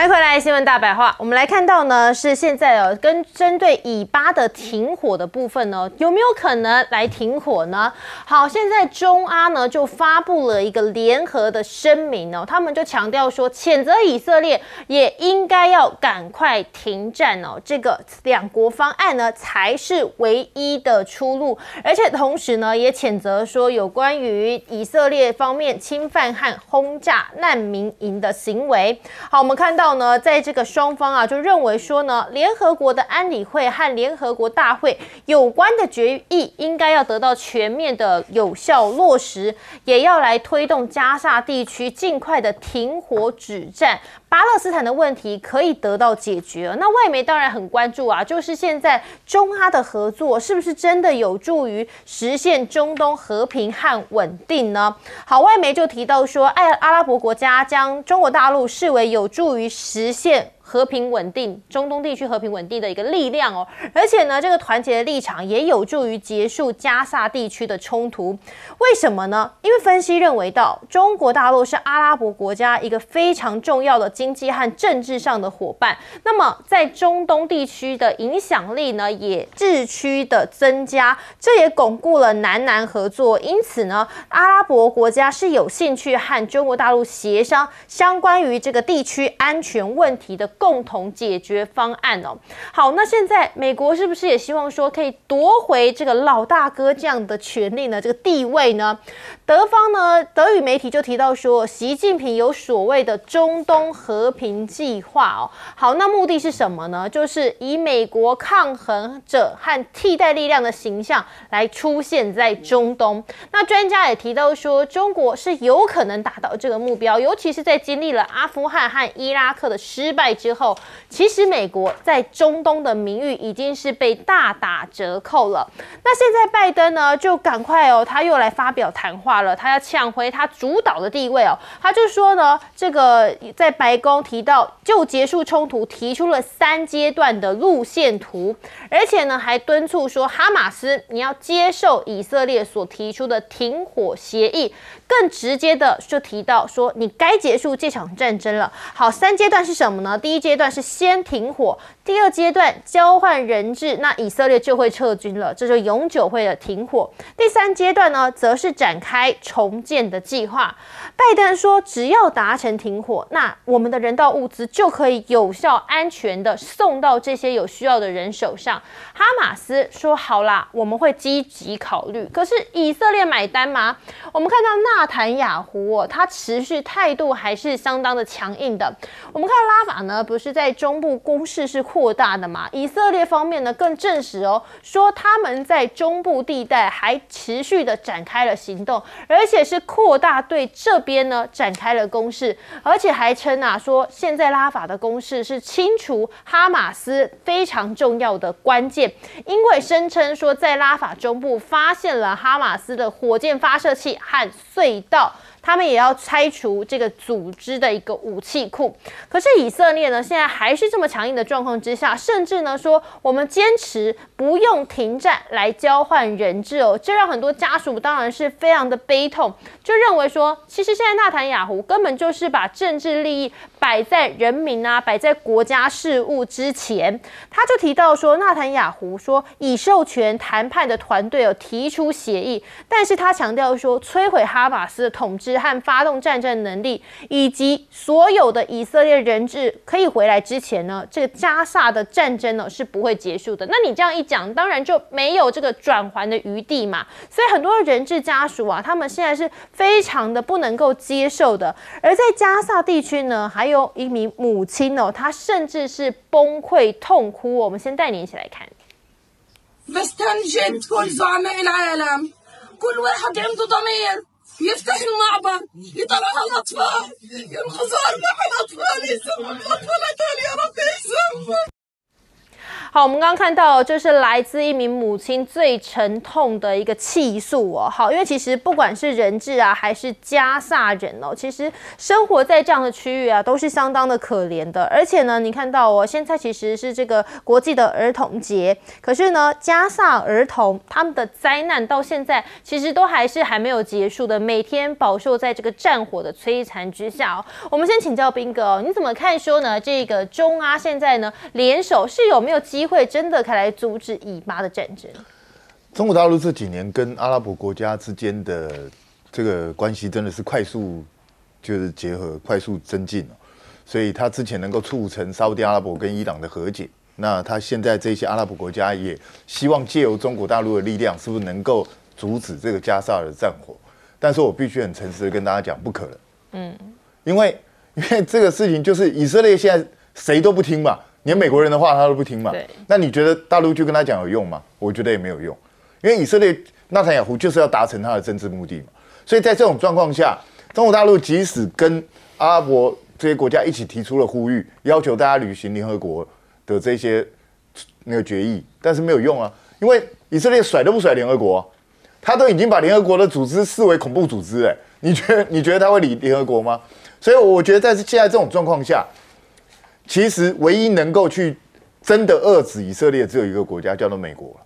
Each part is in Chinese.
欢迎回来，新闻大白话。我们来看到呢，是现在跟针对以巴的停火的部分呢，有没有可能来停火呢？好，现在中阿呢就发布了一个联合的声明哦，他们就强调说，谴责以色列也应该要赶快停战哦，这个两国方案呢才是唯一的出路，而且同时呢也谴责说有关于以色列方面侵犯和轰炸难民营的行为。好，我们看到呢，在这个双方啊，就认为说呢，联合国的安理会和联合国大会有关的决议应该要得到全面的有效落实，也要来推动加沙地区尽快的停火止战，巴勒斯坦的问题可以得到解决。那外媒当然很关注啊，就是现在中阿的合作是不是真的有助于实现中东和平和稳定呢？好，外媒就提到说，阿拉伯国家将中国大陆视为有助于实现和平稳定，中东地区和平稳定的一个力量哦，而且呢，这个团结的立场也有助于结束加沙地区的冲突。为什么呢？因为分析认为到，中国大陆是阿拉伯国家一个非常重要的经济和政治上的伙伴，那么在中东地区的影响力呢，也日趋的增加，这也巩固了南合作。因此呢，阿拉伯国家是有兴趣和中国大陆协商相关于这个地区安全问题的共同解决方案哦。好，那现在美国是不是也希望说可以夺回这个老大哥这样的权利呢？这个地位呢？德语媒体就提到说，习近平有所谓的中东和平计划哦。好，那目的是什么呢？就是以美国抗衡者和替代力量的形象来出现在中东。那专家也提到说，中国是有可能达到这个目标，尤其是在经历了阿富汗和伊拉克的失败之后，其实美国在中东的名誉已经是被大打折扣了。那现在拜登呢，就赶快他又来发表谈话了，他要抢回他主导的地位他就说呢，这个在白宫提到就结束冲突提出了3阶段的路线图，而且呢还敦促说哈马斯你要接受以色列所提出的停火协议，更直接的就提到说你该结束这场战争了。好，3阶段是什么呢？第1阶段是先停火，第2阶段交换人质，那以色列就会撤军了，这就永久会的停火。第3阶段呢，则是展开重建的计划。拜登说，只要达成停火，那我们的人道物资就可以有效、安全的送到这些有需要的人手上。哈马斯说，好啦，我们会积极考虑。可是以色列买单吗？我们看到纳坦雅胡他持续态度还是相当的强硬的。我们看到拉法呢，不是在中部攻势是扩大的嘛？以色列方面呢，更证实说他们在中部地带还持续的展开了行动，而且是扩大对这边呢展开了攻势，而且还称说现在拉法的攻势是清除哈马斯非常重要的关键，因为声称说在拉法中部发现了哈马斯的火箭发射器和隧道，他们也要拆除这个组织的一个武器库。可是以色列呢，现在还是这么强硬的状况之下，甚至呢说我们坚持不用停战来交换人质这让很多家属当然是非常的悲痛，就认为说，其实现在纳坦雅胡根本就是把政治利益摆在人民摆在国家事务之前。他就提到说，纳坦雅胡说已授权谈判的团队提出协议，但是他强调说，摧毁哈马斯的统治和发动战争能力，以及所有的以色列人质可以回来之前呢，这个加沙的战争呢是不会结束的。那你这样一讲，当然就没有这个转圜的余地嘛。所以很多人质家属他们现在是非常的不能够接受的。而在加沙地区呢，还有一名母亲她甚至是崩溃痛哭。我们先带你一起来看。يفتح المعبر يطلع على الأطفال ينقذوا أرواح الأطفال يسموا الأطفال يا رب يسموا 好，我们刚刚看到这是来自一名母亲最沉痛的一个气诉哦。好，因为其实不管是人质啊，还是加萨人哦，其实生活在这样的区域啊，都是相当的可怜的。而且呢，你看到哦，现在其实是这个国际的儿童节，可是呢，加萨儿童他们的灾难到现在其实都还没有结束的，每天饱受在这个战火的摧残之下哦。我们先请教彬哥哦，你怎么看说呢？这个中阿现在呢联手是有没有机会真的可以来阻止以巴的战争？中国大陆这几年跟阿拉伯国家之间的这个关系真的是快速就是结合、快速增进，所以他之前能够促成沙烏地阿拉伯跟伊朗的和解，那他现在这些阿拉伯国家也希望借由中国大陆的力量，是不是能够阻止这个加沙的战火？但是我必须很诚实的跟大家讲，不可能。因为这个事情就是以色列现在谁都不听嘛，连美国人的话他都不听嘛。那你觉得大陆就跟他讲有用吗？我觉得也没有用，因为以色列纳坦雅胡就是要达成他的政治目的嘛。所以在这种状况下，中国大陆即使跟阿拉伯这些国家一起提出了呼吁，要求大家履行联合国的这些那个决议，但是没有用啊，因为以色列甩都不甩联合国，他都已经把联合国的组织视为恐怖组织，你觉得他会理联合国吗？所以我觉得在现在这种状况下，其实唯一能够去真的遏制以色列只有一个国家，叫做美国了，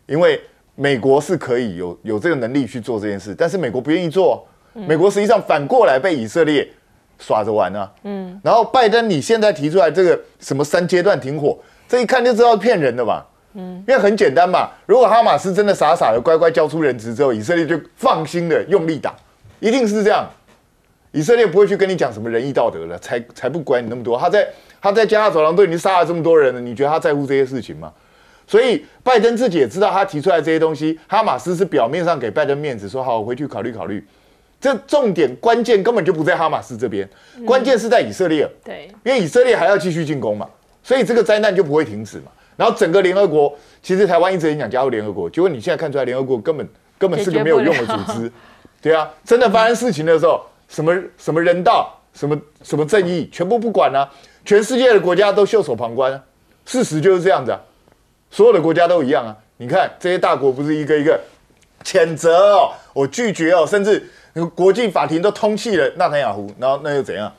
因为美国是可以有这个能力去做这件事，但是美国不愿意做，美国实际上反过来被以色列耍着玩啊。然后拜登你现在提出来这个什么3阶段停火，这一看就知道是骗人的嘛。因为很简单嘛，如果哈马斯真的傻傻的乖乖交出人质之后，以色列就放心的用力打，一定是这样。以色列不会去跟你讲什么仁义道德了，才不管你那么多。他在加沙走廊都已经杀了这么多人了，你觉得他在乎这些事情吗？所以拜登自己也知道，他提出来这些东西，哈马斯是表面上给拜登面子，说好我回去考虑考虑。这重点关键根本就不在哈马斯这边，关键是在以色列。对，因为以色列还要继续进攻嘛，所以这个灾难就不会停止嘛。然后整个联合国，其实台湾一直很想加入联合国，结果你现在看出来，联合国根本是个没有用的组织。对啊，真的发生事情的时候，什么人道，什么正义，全部不管啊，全世界的国家都袖手旁观啊。事实就是这样子啊，所有的国家都一样啊。你看这些大国不是一个一个谴责哦，我拒绝哦，甚至国际法庭都通缉了纳坦雅胡，然后那又怎样？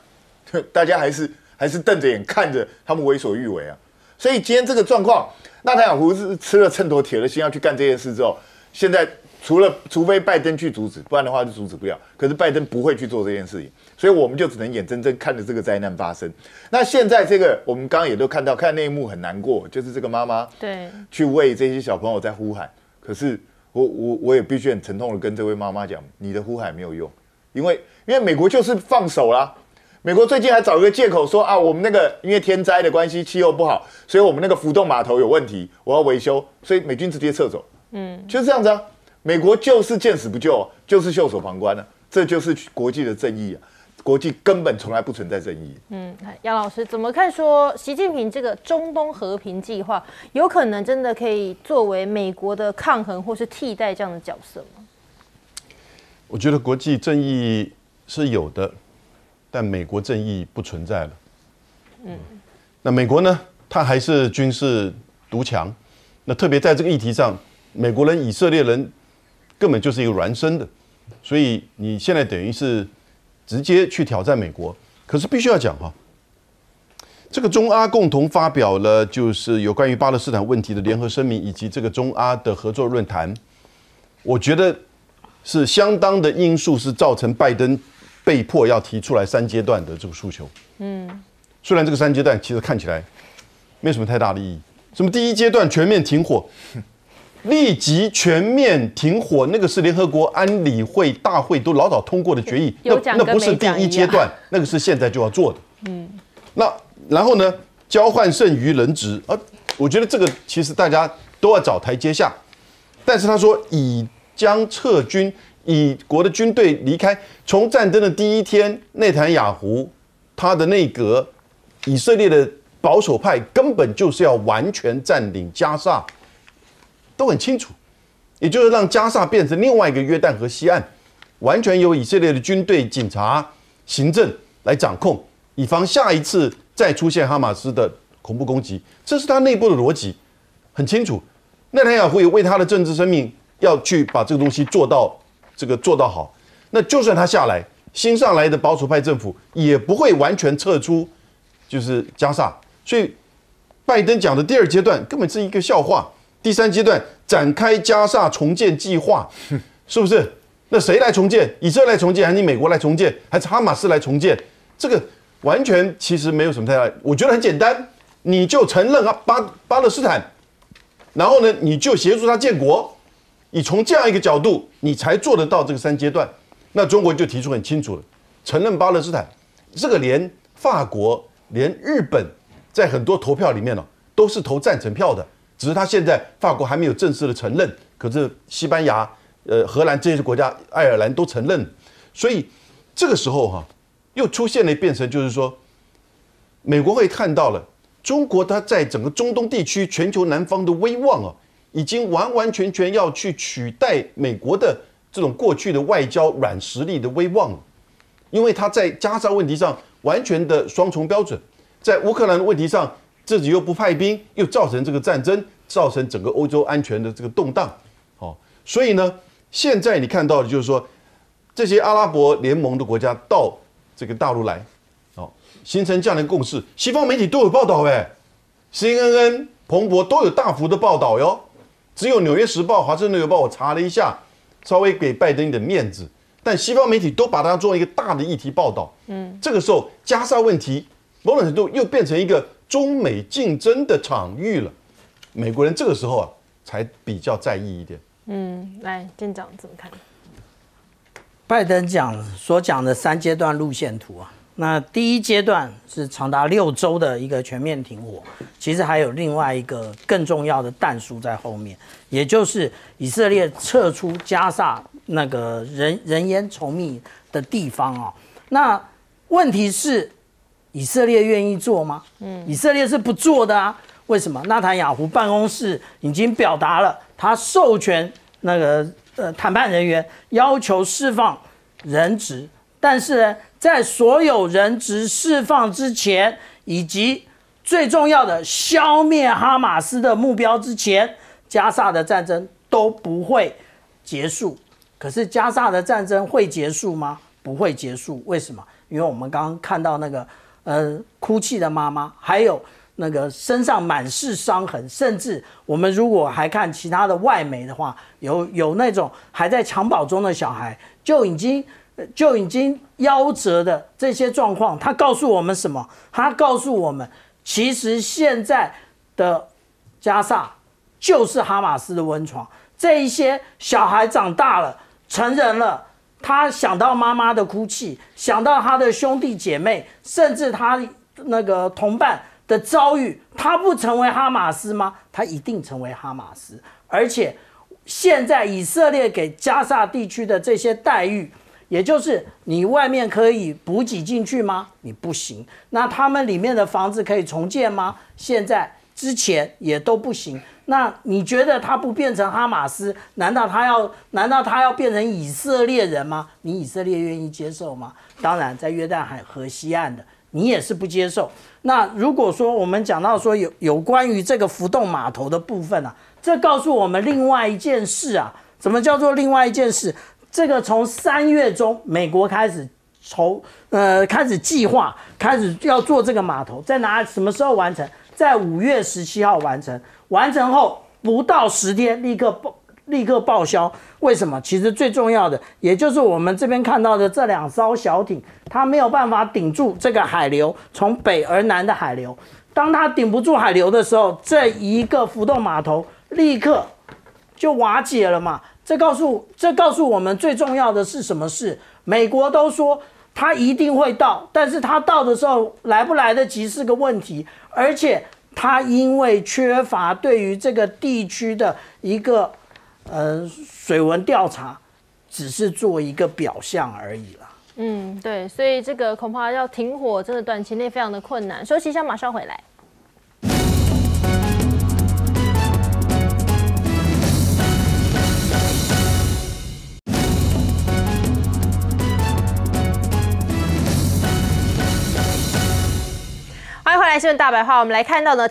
大家还是瞪着眼看着他们为所欲为啊。所以今天这个状况，纳坦雅胡是吃了秤砣铁了心要去干这件事之后，现在除非拜登去阻止，不然的话就阻止不了。可是拜登不会去做这件事情，所以我们就只能眼睁睁看着这个灾难发生。那现在这个我们刚刚也都看到，看那一幕很难过，就是这个妈妈对去为这些小朋友在呼喊。可是我也必须很沉痛的跟这位妈妈讲，你的呼喊没有用，因为美国就是放手啦。美国最近还找一个借口说啊，我们那个因为天灾的关系，气候不好，所以我们那个浮动码头有问题，我要维修，所以美军直接撤走。就是这样子啊。美国就是见死不救，就是袖手旁观啊，这就是国际的正义啊。国际根本从来不存在正义。杨老师怎么看说习近平这个中东和平计划有可能真的可以作为美国的抗衡或是替代这样的角色吗？我觉得国际正义是有的，但美国正义不存在了。那美国呢？它还是军事独强。那特别在这个议题上，美国人、以色列人根本就是一个孪生的，所以你现在等于是直接去挑战美国。可是必须要讲哈，这个中阿共同发表了就是有关于巴勒斯坦问题的联合声明，以及这个中阿的合作论坛，我觉得是相当的因素是造成拜登被迫要提出来3阶段的这个诉求。虽然这个3阶段其实看起来没什么太大的意义，什么第1阶段全面停火。立即全面停火，那个是联合国安理会大会都老早通过的决议，那不是第1阶段，那个是现在就要做的。那然后呢，交换剩余人质我觉得这个其实大家都要找台阶下，但是他说已将撤军，以国的军队离开。从战争的第1天，内塔尼亚胡他的内阁，以色列的保守派根本就是要完全占领加沙。都很清楚，也就是让加沙变成另外一个约旦河西岸，完全由以色列的军队、警察、行政来掌控，以防下一次再出现哈马斯的恐怖攻击，这是他内部的逻辑，很清楚。内塔尼亚胡也为他的政治生命要去把这个东西做到好。那就算他下来，新上来的保守派政府也不会完全撤出，就是加沙。所以拜登讲的第2阶段根本是一个笑话。第3阶段展开加沙重建计划，是不是？那谁来重建？以色列来重建，还是你美国来重建，还是哈马斯来重建？这个完全其实没有什么太大。我觉得很简单，你就承认巴勒斯坦，然后呢，你就协助他建国。你从这样一个角度，你才做得到这个3阶段。那中国就提出很清楚了，承认巴勒斯坦。这个连法国、连日本，在很多投票里面都是投赞成票的。只是他现在法国还没有正式的承认，可是西班牙、荷兰这些国家、爱尔兰都承认，所以这个时候又出现了变成就是说，美国会看到了中国它在整个中东地区、全球南方的威望已经完完全全要去取代美国的这种过去的外交软实力的威望了，因为它在加沙问题上完全的双重标准，在乌克兰的问题上。自己又不派兵，又造成这个战争，造成整个欧洲安全的这个动荡，所以呢，现在你看到的就是说，这些阿拉伯联盟的国家到这个大陆来，形成这样的共识，西方媒体都有报道CNN、彭博都有大幅的报道哟，只有《纽约时报》、《华盛顿邮报》我查了一下，稍微给拜登一点面子，但西方媒体都把它做一个大的议题报道，这个时候加沙问题某种程度又变成一个中美竞争的场域了，美国人这个时候才比较在意一点。来，店长怎么看？拜登所讲的3阶段路线图那第1阶段是长达6周的一个全面停火，其实还有另外一个更重要的弹书在后面，也就是以色列撤出加沙那个人烟稠密的地方那问题是。以色列愿意做吗？以色列是不做的为什么？纳坦雅胡办公室已经表达了，他授权那个谈判人员要求释放人质，但是呢，在所有人质释放之前，以及最重要的消灭哈马斯的目标之前，加沙的战争都不会结束。可是加沙的战争会结束吗？不会结束。为什么？因为我们刚刚看到那个。哭泣的妈妈，还有那个身上满是伤痕，甚至我们如果还看其他的外媒的话，有那种还在襁褓中的小孩，就已经夭折的这些状况，他告诉我们什么？他告诉我们，其实现在的加沙就是哈马斯的温床，这一些小孩长大了，成人了。他想到妈妈的哭泣，想到他的兄弟姐妹，甚至他那个同伴的遭遇，他不成为哈马斯吗？他一定成为哈马斯。而且现在以色列给加沙地区的这些待遇，也就是你外面可以补给进去吗？你不行。那他们里面的房子可以重建吗？现在之前也都不行。那你觉得他不变成哈马斯，难道他要变成以色列人吗？你以色列愿意接受吗？当然，在约旦海河西岸的，你也是不接受。那如果说我们讲到说有关于这个浮动码头的部分这告诉我们另外一件事什么叫做另外一件事？这个从3月中，美国开始开始计划，开始要做这个码头，在什么时候完成？在5月17号完成。完成后不到10天，立刻报销。为什么？其实最重要的，也就是我们这边看到的这2艘小艇，它没有办法顶住这个海流，从北而南的海流。当它顶不住海流的时候，这一个浮动码头立刻就瓦解了嘛。这告诉我们最重要的是什么事？美国都说它一定会到，但是它到的时候来不来得及是个问题，而且。他因为缺乏对于这个地区的一个水文调查，只是做一个表象而已啦。对，所以这个恐怕要停火，真的短期内非常的困难。休息一下，马上回来。欢迎回来，来新闻大白话，我们来看到呢，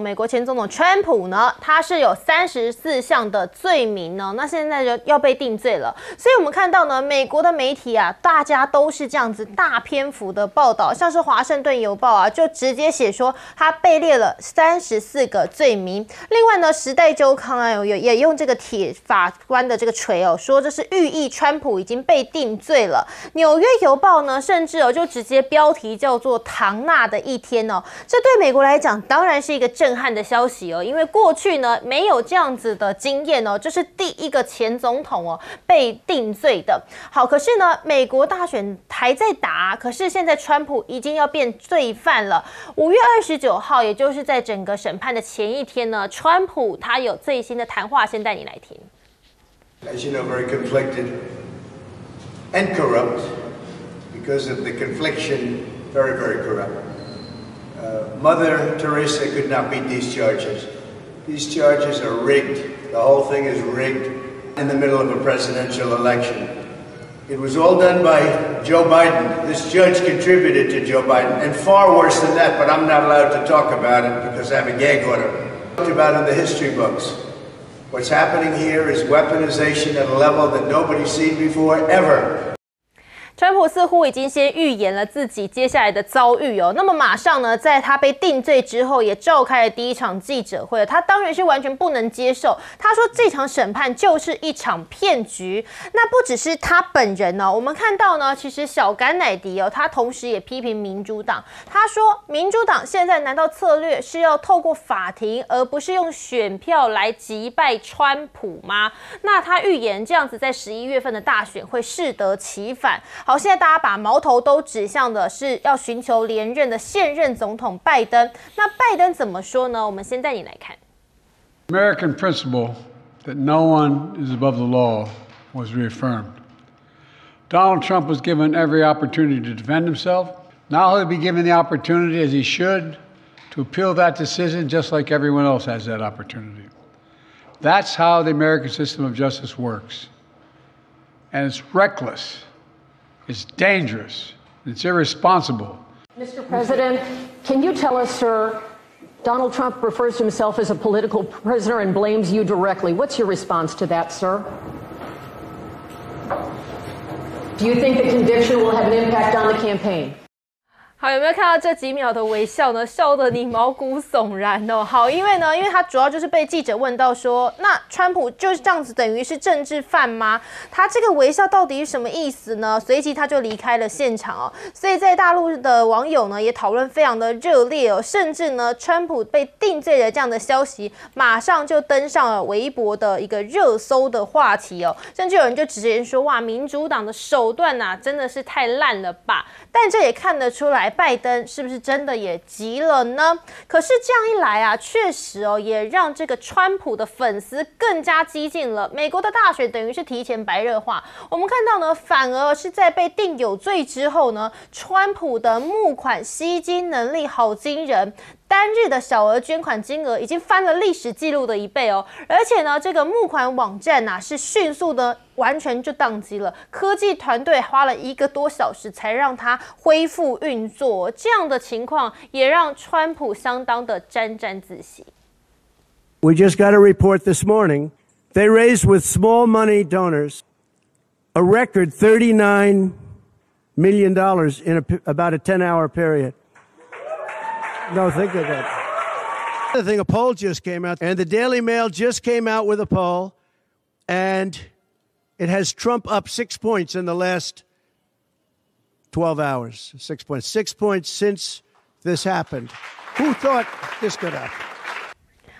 美国前总统川普呢，他是有34项的罪名呢，那现在就要被定罪了。所以我们看到呢，美国的媒体啊，大家都是这样子大篇幅的报道，像是华盛顿邮报啊，就直接写说他被列了34个罪名。另外呢，时代周刊啊，也用这个铁法官的这个锤哦，说这是寓意川普已经被定罪了。纽约邮报呢，甚至就直接标题叫做唐纳的一天哦，这对美国来讲当然是一个震撼的消息哦，因为过去呢没有这样子的经验哦，这是第一个前总统哦被定罪的。好，可是呢，美国大选还在打，可是现在川普已经要变罪犯了。5月29号，也就是在整个审判的前一天呢，川普他有最新的谈话，先带你来听。As you know, very conflicted and corrupt because of the confliction, very, very corrupt. Mother Teresa could not beat these charges. These charges are rigged. The whole thing is rigged in the middle of a presidential election. It was all done by Joe Biden. This judge contributed to Joe Biden, and far worse than that, but I'm not allowed to talk about it because I have a gag order. Talked about in the history books. What's happening here is weaponization at a level that nobody's seen before, ever. 川普似乎已经先预言了自己接下来的遭遇哦，那么马上呢，在他被定罪之后，也召开了第一场记者会。他当然是完全不能接受，他说这场审判就是一场骗局。那不只是他本人哦，我们看到呢，其实小甘乃迪哦，他同时也批评民主党，他说民主党现在难道策略是要透过法庭，而不是用选票来击败川普吗？那他预言这样子在11月份的大选会适得其反。好，现在大家把矛头都指向的是要寻求连任的现任总统拜登。那拜登怎么说呢？我们先带你来看。American principle that no one is above the law was reaffirmed. Donald Trump was given every opportunity to defend himself. Now he'll be given the opportunity, as he should, to appeal that decision just like everyone else has that opportunity. That's how the American system of justice works. And it's reckless. It's dangerous. It's irresponsible. Mr. President, can you tell us, sir, Donald Trump refers to himself as a political prisoner and blames you directly. What's your response to that, sir? Do you think the conviction will have an impact on the campaign? 好，有没有看到这几秒的微笑呢？笑得你毛骨悚然哦。好，因为他主要就是被记者问到说，那川普就是这样子，等于是政治犯吗？他这个微笑到底是什么意思呢？随即他就离开了现场哦。所以在大陆的网友呢，也讨论非常的热烈哦，甚至呢，川普被定罪的这样的消息，马上就登上了微博的一个热搜的话题哦。甚至有人就直接说，哇，民主党的手段啊，真的是太烂了吧？但这也看得出来，拜登是不是真的也急了呢？可是这样一来啊，确实哦，也让这个川普的粉丝更加激进了。美国的大选等于是提前白热化。我们看到呢，反而是在被定有罪之后呢，川普的募款吸金能力好惊人。单日的小额捐款金额已经翻了历史记录的1倍哦，而且呢，这个募款网站啊是迅速的完全就宕机了，科技团队花了1个多小时才让它恢复运作，这样的情况也让川普相当的沾沾自喜。We just got a report this morning. They raised with small money donors a record $39 million in about a 10-hour period. No, think of that. The thing, a poll just came out, and the Daily Mail just came out with a poll, and it has Trump up 6 points in the last 12 hours. 6 points. 6 points since this happened. Who thought this could happen?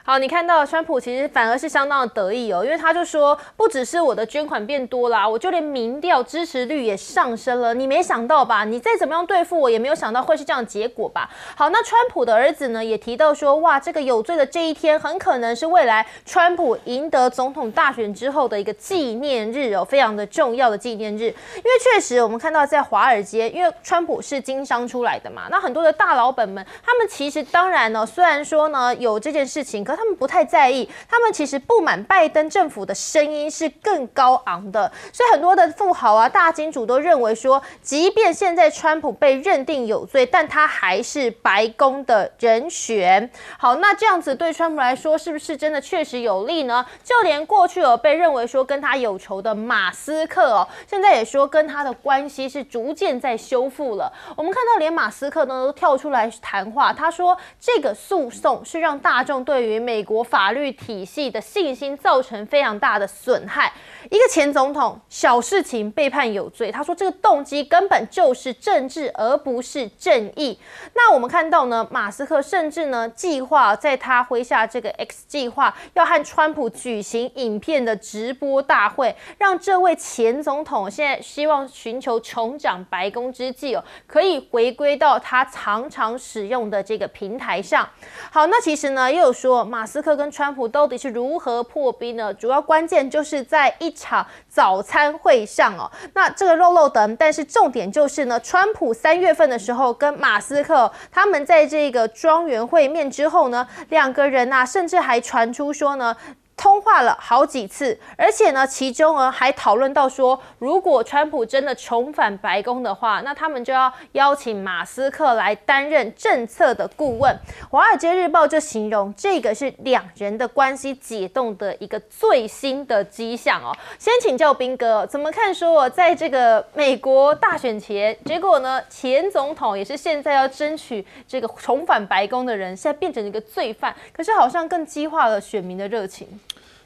好，你看到川普其实反而是相当的得意哦，因为他就说，不只是我的捐款变多啦，我就连民调支持率也上升了。你没想到吧？你再怎么样对付我，也没有想到会是这样的结果吧？好，那川普的儿子呢也提到说，哇，这个有罪的这一天很可能是未来川普赢得总统大选之后的一个纪念日哦，非常的重要的纪念日。因为确实我们看到在华尔街，因为川普是经商出来的嘛，那很多的大老板们，他们其实当然呢，虽然说呢有这件事情，可他们不太在意，他们其实不满拜登政府的声音是更高昂的，所以很多的富豪啊、大金主都认为说，即便现在川普被认定有罪，但他还是白宫的人选。好，那这样子对川普来说，是不是真的确实有利呢？就连过去被认为说跟他有仇的马斯克现在也说跟他的关系是逐渐在修复了。我们看到连马斯克呢都跳出来谈话，他说这个诉讼是让大众对于美国法律体系的信心造成非常大的损害。一个前总统小事情被判有罪，他说这个动机根本就是政治而不是正义。那我们看到呢，马斯克甚至呢计划在他麾下这个 X 计划要和川普举行影片的直播大会，让这位前总统现在希望寻求重掌白宫之际可以回归到他常常使用的这个平台上。好，那其实呢又有说马斯克跟川普到底是如何破冰呢？主要关键就是在一场早餐会上那这个肉等，但是重点就是呢，川普3月份的时候跟马斯克他们在这个庄园会面之后呢，两个人甚至还传出说呢，通话了好几次，而且呢，其中还讨论到说，如果川普真的重返白宫的话，那他们就要邀请马斯克来担任政策的顾问。华尔街日报就形容这个是两人的关系解冻的一个最新的迹象先请教彬哥怎么看说在这个美国大选前，结果呢，前总统也是现在要争取这个重返白宫的人，现在变成一个罪犯，可是好像更激化了选民的热情。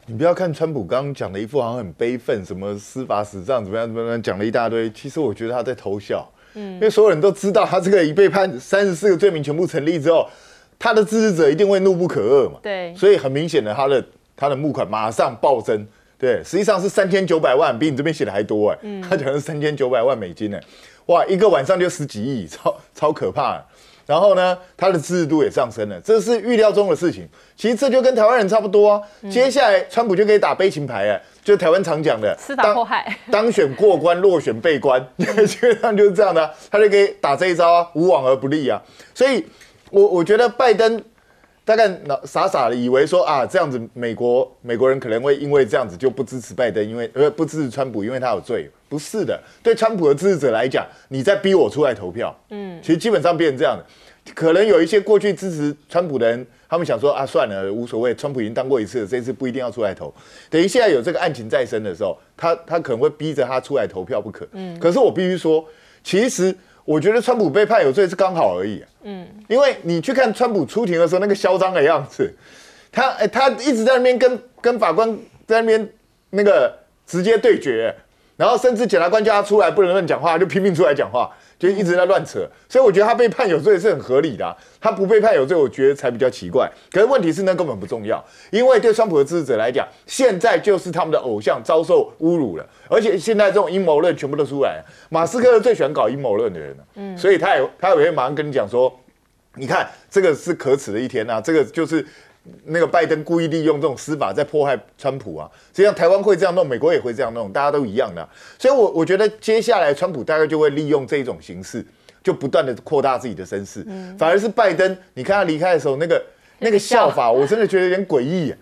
你不要看川普刚刚讲的一副好像很悲愤，什么司法史上怎么样怎么样，讲了一大堆。其实我觉得他在偷笑，因为所有人都知道他这个一被判34个罪名全部成立之后，他的支持者一定会怒不可遏嘛。对，所以很明显的他的募款马上暴增。对，实际上是3900万，比你这边写的还多他讲的是3900万美金哇，一个晚上就10几亿，超可怕。然后呢，他的支持度也上升了，这是预料中的事情。其实这就跟台湾人差不多啊。接下来川普就可以打悲情牌就台湾常讲的司法迫害，当选过关，落选被关，基本上就是这样的他就可以打这一招无往而不利啊。所以我觉得拜登大概傻傻的以为说这样子美国人可能会因为这样子就不支持拜登，因为不支持川普，因为他有罪。不是的，对川普的支持者来讲，你在逼我出来投票。其实基本上变成这样的。可能有一些过去支持川普的人，他们想说算了，无所谓，川普已经当过一次了，这次不一定要出来投。等于现在有这个案情在身的时候，他可能会逼着他出来投票不可。可是我必须说，其实我觉得川普被判有罪是刚好而已。因为你去看川普出庭的时候那个嚣张的样子，他一直在那边跟法官在那边那个直接对决。然后甚至检察官叫他出来不能乱讲话，就拼命出来讲话，就一直在乱扯。所以我觉得他被判有罪是很合理的他不被判有罪，我觉得才比较奇怪。可是问题是那根本不重要，因为对川普的支持者来讲，现在就是他们的偶像遭受侮辱了，而且现在这种阴谋论全部都出来了。马斯克最喜欢搞阴谋论的人了，所以他也会马上跟你讲说，你看这个是可耻的一天这个就是那个拜登故意利用这种司法在迫害川普实际上台湾会这样弄，美国也会这样弄，大家都一样的所以我觉得接下来川普大概就会利用这种形式，就不断的扩大自己的声势。反而是拜登，你看他离开的时候那个笑法，我真的觉得有点诡异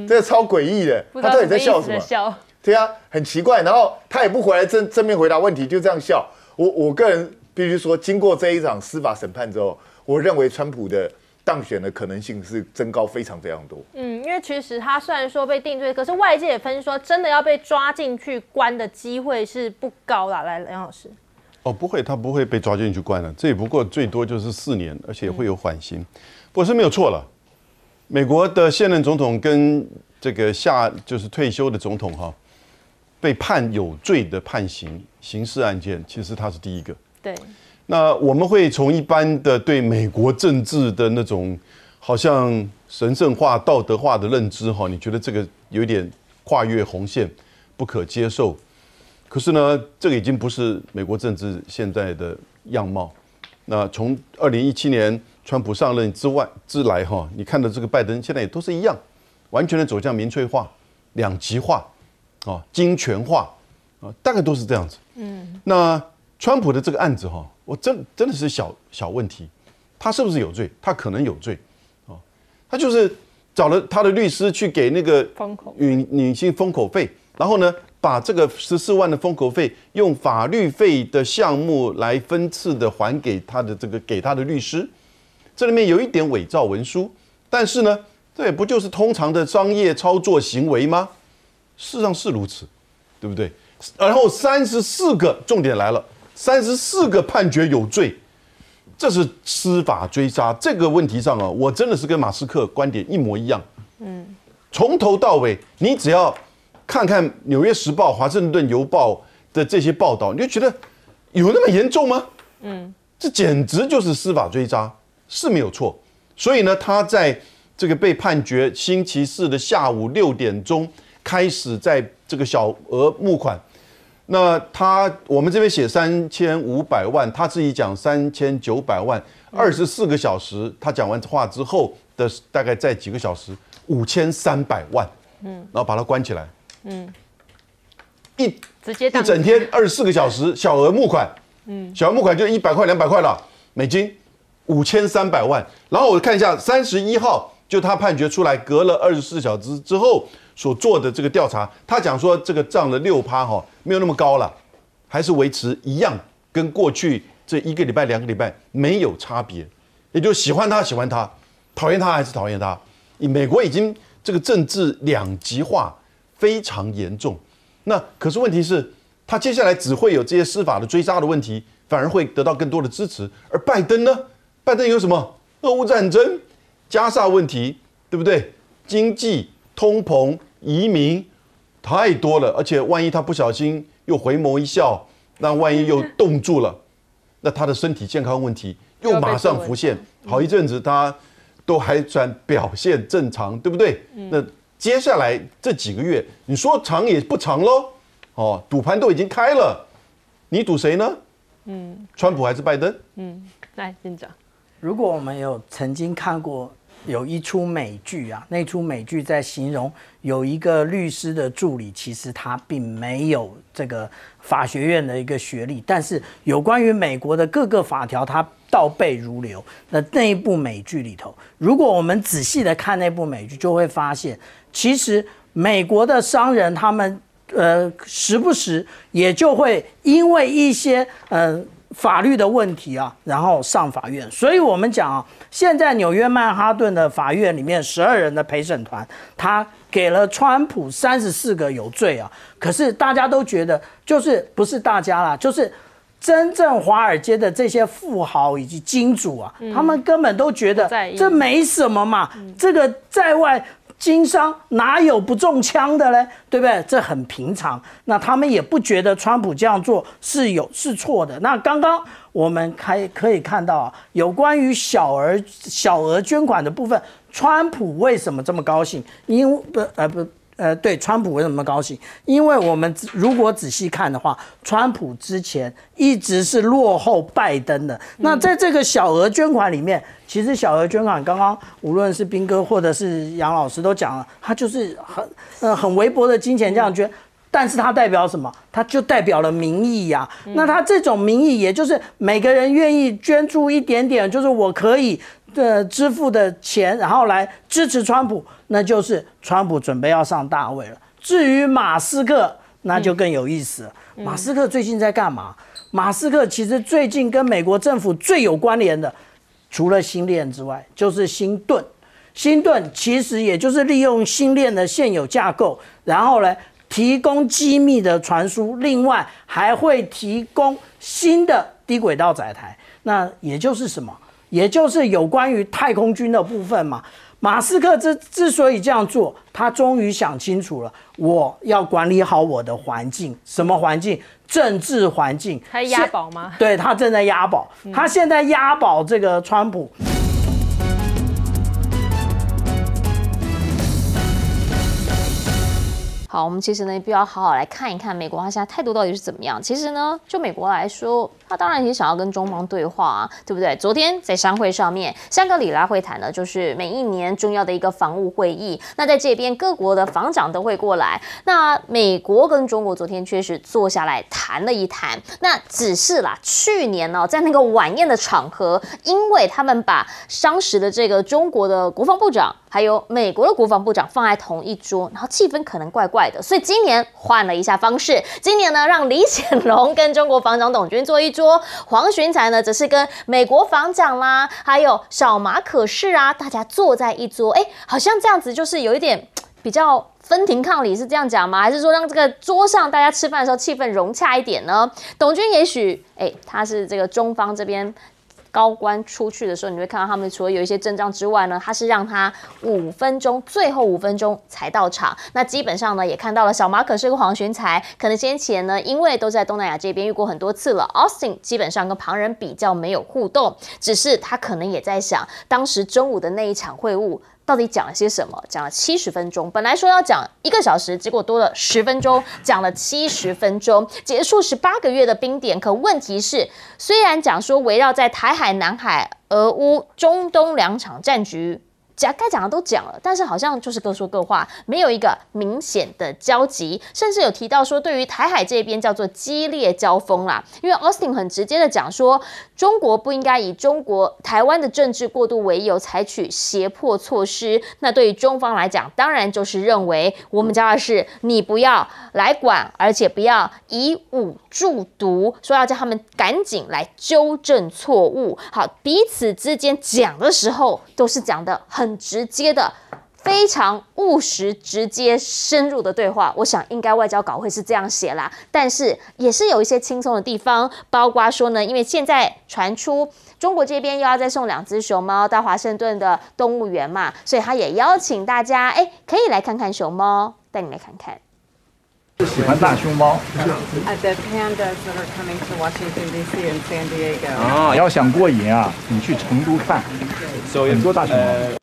这个超诡异的，他到底在笑什么？对很奇怪。然后他也不回来正面回答问题，就这样笑。我个人必须说，经过这一场司法审判之后，我认为川普的当选的可能性是增高非常非常多。因为其实他虽然说被定罪，可是外界也分析说，真的要被抓进去关的机会是不高啦。来，梁老师。不会，他不会被抓进去关了，这也不过最多就是4年，而且会有缓刑。不过是没有错了，美国的现任总统跟这个就是退休的总统被判有罪的判刑刑事案件，其实他是第一个。对。那我们会从一般的对美国政治的那种好像神圣化、道德化的认知你觉得这个有点跨越红线，不可接受。可是呢，这个已经不是美国政治现在的样貌。那从2017年川普上任之来你看到这个拜登现在也都是一样，完全的走向民粹化、两极化金权化大概都是这样子。那川普的这个案子我真的是小问题，他是不是有罪？他可能有罪他就是找了他的律师去给那个女性封口费，然后呢，把这个14万的封口费用法律费的项目来分次的还给他的律师。这里面有一点伪造文书，但是呢，这也不就是通常的商业操作行为吗？事实上是如此，对不对？然后34个，重点来了，34个判决有罪，这是司法追杀。这个问题上啊，我真的是跟马斯克观点一模一样。从头到尾，你只要看看《纽约时报》《华盛顿邮报》的这些报道，你就觉得有那么严重吗？这简直就是司法追杀，是没有错。所以呢，他在这个被判决星期四的下午6点钟开始在这个小额募款。那我们这边写3500万，他自己讲3900万，24个小时，他讲完话之后的大概在几个小时，5300万，然后把他关起来，直接一整天24个小时小额募款，小额募款就100块200块了，美金，5300万。然后我看一下31号，就他判决出来，隔了24小时之后所做的这个调查，他讲说这个涨了6%哈，没有那么高了，还是维持一样，跟过去这1个礼拜2个礼拜没有差别，也就喜欢他，讨厌他还是讨厌他。美国已经这个政治两极化非常严重，那可是问题是，他接下来只会有这些司法的追杀的问题，反而会得到更多的支持。而拜登呢？拜登有什么？俄乌战争、加沙问题，对不对？经济、通膨、移民，太多了。而且万一他不小心又回眸一笑，那万一又冻住了，那他的身体健康问题又马上浮现。好一阵子他都还算表现正常，对不对？那接下来这几个月，你说长也不长喽。哦，赌盘都已经开了，你赌谁呢？川普还是拜登？来，院长，如果我们有曾经看过有一出美剧啊，那出美剧在形容有一个律师的助理，其实他并没有这个法学院的一个学历，但是有关于美国的各个法条，他倒背如流。那一部美剧里头，如果我们仔细的看那部美剧，就会发现，其实美国的商人他们时不时也就会因为一些法律的问题啊，然后上法院。所以我们讲啊，现在纽约曼哈顿的法院里面12人的陪审团，他给了川普34个有罪啊。可是大家都觉得，就是不是大家啦，就是真正华尔街的这些富豪以及金主啊，他们根本都觉得这没什么嘛，这个在外经商哪有不中枪的嘞？对不对？这很平常。那他们也不觉得川普这样做是错的。那刚刚我们可以看到啊，有关于小额捐款的部分，川普为什么这么高兴？对，川普为什么高兴？因为我们如果仔细看的话，川普之前一直是落后拜登的。那在这个小额捐款里面，其实小额捐款刚刚无论是彬哥或者是杨老师都讲了，他就是很微薄的金钱这样捐。但是它代表什么？它就代表了民意呀。那它这种民意，也就是每个人愿意捐助一点点，就是我可以支付的钱，然后来支持川普，那就是川普准备要上大位了。至于马斯克，那就更有意思了。马斯克最近在干嘛？马斯克其实最近跟美国政府最有关联的，除了星链之外，就是星盾。星盾其实也就是利用星链的现有架构，然后呢，提供机密的传输，另外还会提供新的低轨道载台。那也就是什么？也就是有关于太空军的部分嘛。马斯克之所以这样做，他终于想清楚了，我要管理好我的环境。什么环境？政治环境。他押宝吗？对，他正在押宝。他现在押宝这个川普。好，我们其实呢，必须要好好来看一看美国他现在态度到底是怎么样。其实呢，就美国来说，他当然也想要跟中方对话啊，对不对？昨天在商会上面，香格里拉会谈呢，就是每一年重要的一个防务会议。那在这边各国的防长都会过来。那美国跟中国昨天确实坐下来谈了一谈。那只是啦，去年呢，在那个晚宴的场合，因为他们把当时的这个中国的国防部长还有美国的国防部长放在同一桌，然后气氛可能怪怪的，所以今年换了一下方式。今年呢，让李显龙跟中国防长董军坐一桌，黄循财呢则是跟美国防长啦，还有小马可仕啊，大家坐在一桌。好像这样子就是有一点比较分庭抗礼，是这样讲吗？还是说让这个桌上大家吃饭的时候气氛融洽一点呢？董军也许他是这个中方这边高官出去的时候，你会看到他们除了有一些阵仗之外呢，他是让他5分钟，最后5分钟才到场。那基本上呢，也看到了小马可仕跟黄循财，可能先前呢，因为都在东南亚这边遇过很多次了 ，Austin 基本上跟旁人比较没有互动，只是他可能也在想，当时中午的那一场会晤到底讲了些什么？讲了70分钟，本来说要讲1个小时，结果多了10分钟，讲了70分钟，结束18个月的冰点。可问题是，虽然讲说围绕在台海、南海、俄乌、中东2场战局，该讲的都讲了，但是好像就是各说各话，没有一个明显的交集，甚至有提到说，对于台海这边叫做激烈交锋啦。因为 Austin 很直接的讲说，中国不应该以台湾的政治过渡为由采取胁迫措施。那对于中方来讲，当然就是认为我们家的事你不要来管，而且不要以武助独，说要叫他们赶紧来纠正错误。好，彼此之间讲的时候都是讲的很直接的，非常务实、直接、深入的对话。我想应该外交稿会是这样写啦，但是也是有一些轻松的地方，包括说呢，因为现在传出中国这边又要再送2只熊猫到华盛顿的动物园嘛，所以他也邀请大家，可以来看看熊猫，带你来看看。喜欢大熊猫。The pandas that are coming to Washington D.C. and San Diego. 啊，要想过瘾啊，你去成都看，很多大熊猫。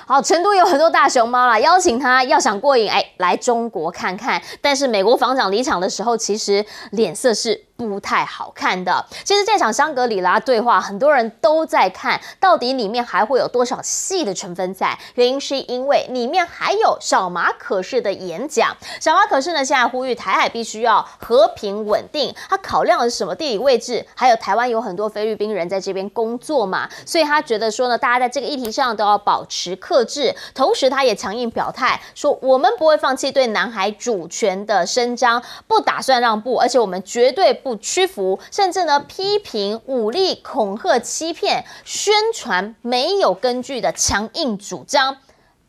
好，成都有很多大熊猫啦，邀请他要想过瘾，来中国看看。但是美国防长离场的时候，其实脸色是不太好看的。其实这场香格里拉对话，很多人都在看，到底里面还会有多少戏的成分在？原因是因为里面还有小马可仕的演讲。小马可仕呢，现在呼吁台海必须要和平稳定。他考量的是什么地理位置？还有台湾有很多菲律宾人在这边工作嘛，所以他觉得说呢，大家在这个议题上都要保持克制。同时，他也强硬表态说，我们不会放弃对南海主权的伸张，不打算让步，而且我们绝对不屈服，甚至呢批评武力恐吓、欺骗、宣传没有根据的强硬主张。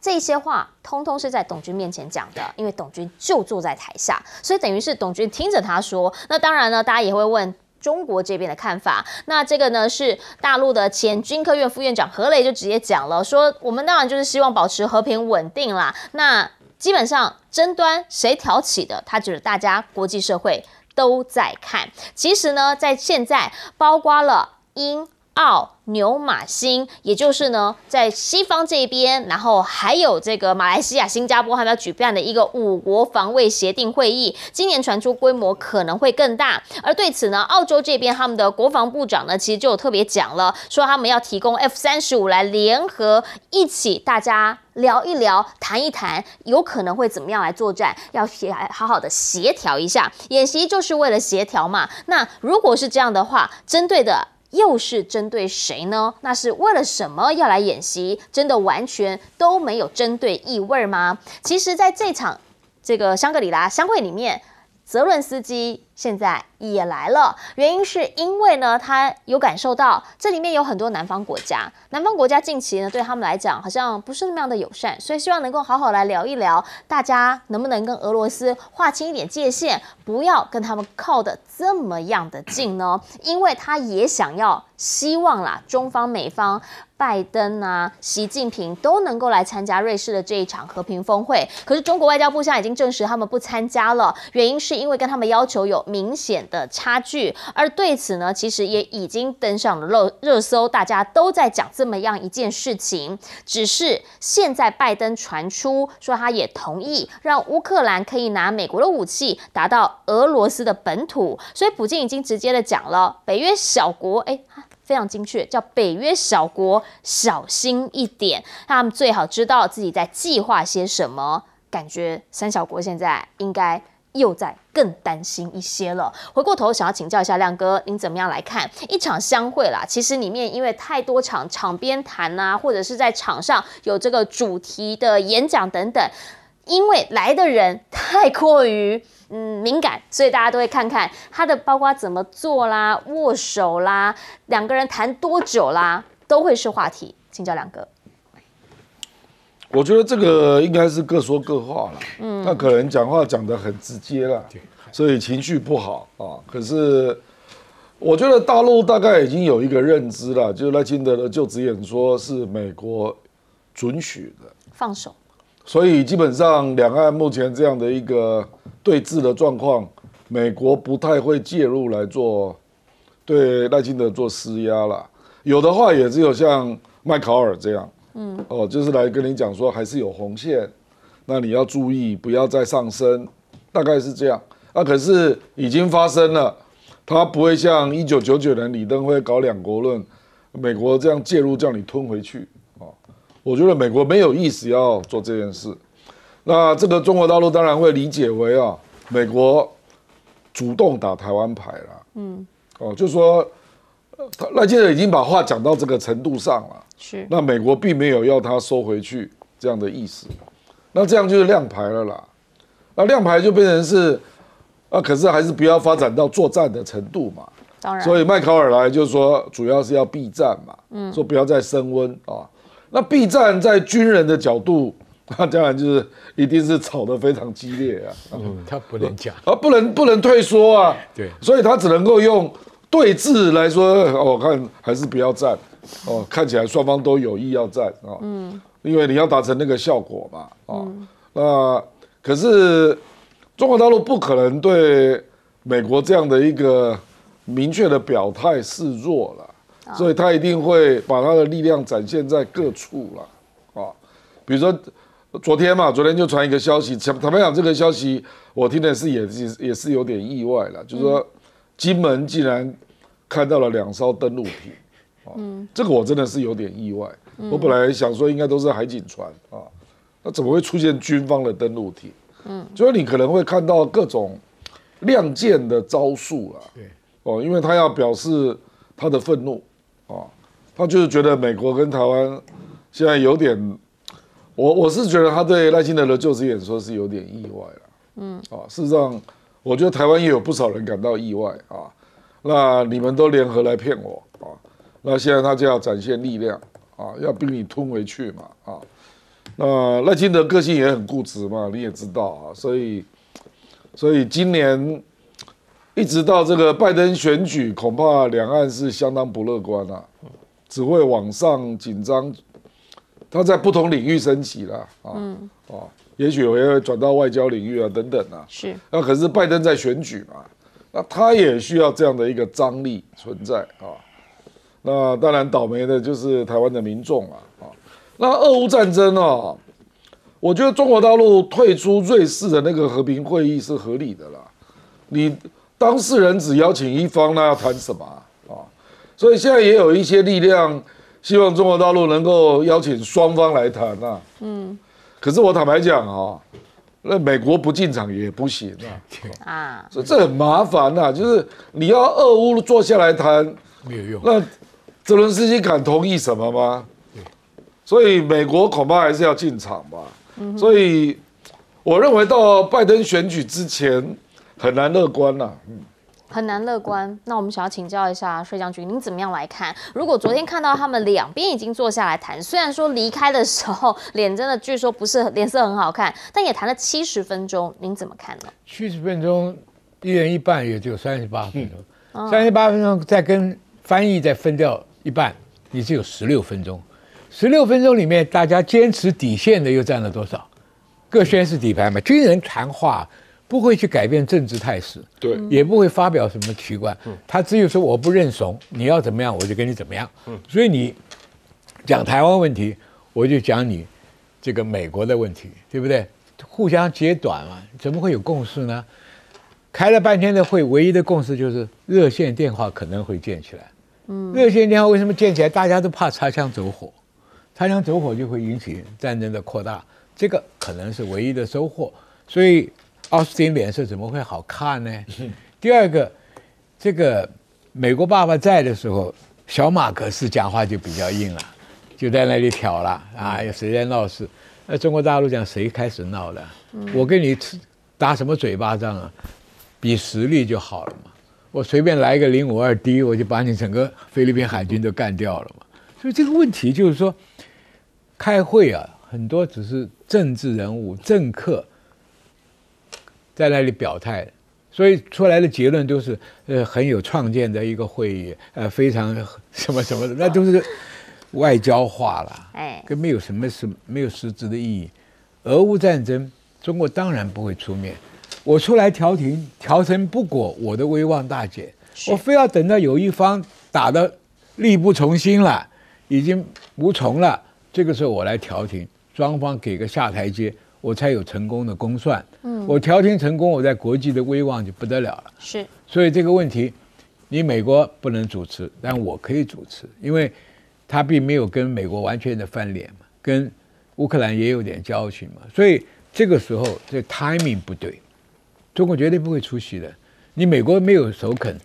这些话通通是在董军面前讲的，因为董军就坐在台下，所以等于是董军听着他说。那当然呢，大家也会问中国这边的看法。那这个呢是大陆的前军科院副院长何雷就直接讲了，说我们当然就是希望保持和平稳定啦。那基本上争端谁挑起的，他觉得大家国际社会都在看。其实呢，在现在包括了英、澳、牛马新，也就是呢，在西方这边，然后还有这个马来西亚、新加坡，还要举办的一个5国防卫协定会议，今年传出规模可能会更大。而对此呢，澳洲这边他们的国防部长呢，其实就有特别讲了，说他们要提供 F-35来联合一起，大家聊一聊、谈一谈，有可能会怎么样来作战，要好好的协调一下。演习就是为了协调嘛。那如果是这样的话，针对的又是针对谁呢？那是为了什么要来演习？真的完全都没有针对意味吗？其实，在这场这个香格里拉相会里面，泽伦斯基现在也来了，原因是因为呢，他有感受到这里面有很多南方国家，近期呢对他们来讲好像不是那么样的友善，所以希望能够好好来聊一聊，大家能不能跟俄罗斯划清一点界限，不要跟他们靠得这么样的近呢？因为他也希望啦，中方、美方、拜登啊、习近平都能够来参加瑞士的这一场和平峰会。可是中国外交部现在已经证实他们不参加了，原因是因为跟他们要求有明显的差距。而对此呢，其实也已经登上了热搜，大家都在讲这么样一件事情。只是现在拜登传出说，他也同意让乌克兰可以拿美国的武器打到俄罗斯的本土，所以普京已经直接的讲了，北约小国，非常精确，叫北约小国小心一点，他们最好知道自己在计划些什么。感觉三小国现在应该又在更担心一些了。回过头想要请教一下亮哥，您怎么样来看一场相会啦？其实里面因为太多场边谈啊，或者是在场上有这个主题的演讲等等，因为来的人太过于敏感，所以大家都会看看他的包括怎么做啦、握手啦、两个人谈多久啦，都会是话题。请教亮哥。我觉得这个应该是各说各话了，他可能讲话讲得很直接啦，所以情绪不好啊。可是我觉得大陆大概已经有一个认知了，就是赖清德的就职演说是美国准许的，放手。所以基本上两岸目前这样的一个对峙的状况，美国不太会介入来做对赖清德做施压啦。有的话也只有像麦考尔这样。就是来跟你讲说还是有红线，那你要注意不要再上升，大概是这样。可是已经发生了，他不会像1999年李登辉搞两国论，美国这样介入叫你吞回去。我觉得美国没有意思要做这件事。那这个中国大陆当然会理解为美国主动打台湾牌了。就说赖清德已经把话讲到这个程度上了。是，那美国并没有要他收回去这样的意思，那这样就是亮牌了啦。那亮牌就变成是，可是还是不要发展到作战的程度嘛。当然，所以麦考尔来就说主要是要避战嘛，说不要再升温啊。那避战在军人的角度，那当然就是一定是吵得非常激烈啊。他不能讲，不能退缩啊。对，所以他只能够用对峙来说，我看还是不要战。看起来双方都有意要战啊，因为你要达成那个效果嘛，那可是中国大陆不可能对美国这样的一个明确的表态示弱了，所以他一定会把他的力量展现在各处了，比如说昨天就传一个消息，坦白讲这个消息我听的是也是有点意外了，就是说金门竟然看到了2艘登陆艇。这个我真的是有点意外。我本来想说应该都是海警船那怎么会出现军方的登陆艇？就是你可能会看到各种亮剑的招数啦。对，因为他要表示他的愤怒他就是觉得美国跟台湾现在有点，我是觉得他对赖清德的就职演说是有点意外了。事实上，我觉得台湾也有不少人感到意外那你们都联合来骗我那现在他就要展现力量要逼你吞回去嘛那赖清德个性也很固执嘛，你也知道所以今年一直到这个拜登选举，恐怕两岸是相当不乐观只会往上紧张，他在不同领域升级啦也许也会转到外交领域等等是。那可是拜登在选举嘛，那他也需要这样的一个张力存在那当然倒霉的就是台湾的民众那俄乌战争我觉得中国大陆退出瑞士的那个和平会议是合理的啦。你当事人只邀请一方，那要谈什么所以现在也有一些力量希望中国大陆能够邀请双方来谈可是我坦白讲那美国不进场也不行所以这很麻烦就是你要俄乌坐下来谈没有用。那泽伦斯基敢同意什么吗？所以美国恐怕还是要进场吧。所以我认为到拜登选举之前很难乐观很难乐观。那我们想要请教一下税将军，您怎么样来看？如果昨天看到他们两边已经坐下来谈，虽然说离开的时候脸真的据说不是脸色很好看，但也谈了70分钟，您怎么看呢？70分钟，一人一半，也只有38分钟。38分钟再跟翻译再分掉一半，你只有16分钟。16分钟里面，大家坚持底线的又占了多少？各宣示底牌嘛。军人谈话不会去改变政治态势，对，也不会发表什么奇怪，他只有说我不认怂，你要怎么样我就跟你怎么样。所以你讲台湾问题，我就讲你这个美国的问题，对不对？互相截短嘛，怎么会有共识呢？开了半天的会，唯一的共识就是热线电话可能会建起来。热线电话为什么建起来？大家都怕擦枪走火，擦枪走火就会引起战争的扩大，这个可能是唯一的收获。所以奥斯汀脸色怎么会好看呢？第二个，这个美国爸爸在的时候，小马可是讲话就比较硬了，就在那里挑了啊，有谁在闹事？那中国大陆讲谁开始闹的？我跟你打什么嘴巴仗啊？比实力就好了嘛。我随便来一个052D，我就把你整个菲律宾海军都干掉了嘛。所以这个问题就是说，开会啊，很多只是政治人物、政客在那里表态，所以出来的结论都是很有创建的一个会议，非常什么什么的，那都是外交化了，跟没有实质的意义。俄乌战争，中国当然不会出面。我出来调停，调成不果，我的威望大减。我非要等到有一方打得力不从心了，已经无从了，这个时候我来调停，双方给个下台阶，我才有成功的公算。我调停成功，我在国际的威望就不得了了。是，所以这个问题，你美国不能主持，但我可以主持，因为他并没有跟美国完全的翻脸嘛，跟乌克兰也有点交情嘛，所以这个时候这 timing 不对。中国绝对不会出席的。你美国没有首肯，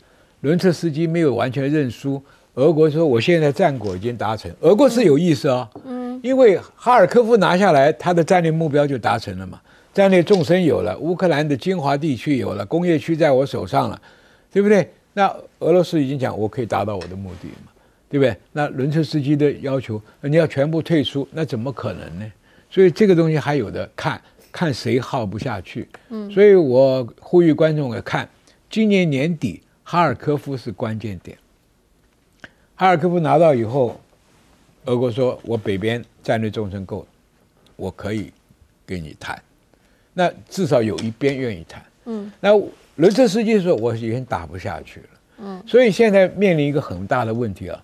伦策斯基没有完全认输，俄国说我现在战果已经达成，俄国是有意思哦，因为哈尔科夫拿下来，他的战略目标就达成了嘛，战略纵深有了，乌克兰的精华地区有了，工业区在我手上了，对不对？那俄罗斯已经讲我可以达到我的目的嘛，对不对？那伦策斯基的要求你要全部退出，那怎么可能呢？所以这个东西还有的看谁耗不下去。所以我呼吁观众也看，今年年底哈尔科夫是关键点。哈尔科夫拿到以后，俄国说我北边战略纵深够了，我可以跟你谈，那至少有一边愿意谈。那伦策斯基说我已经打不下去了。所以现在面临一个很大的问题啊，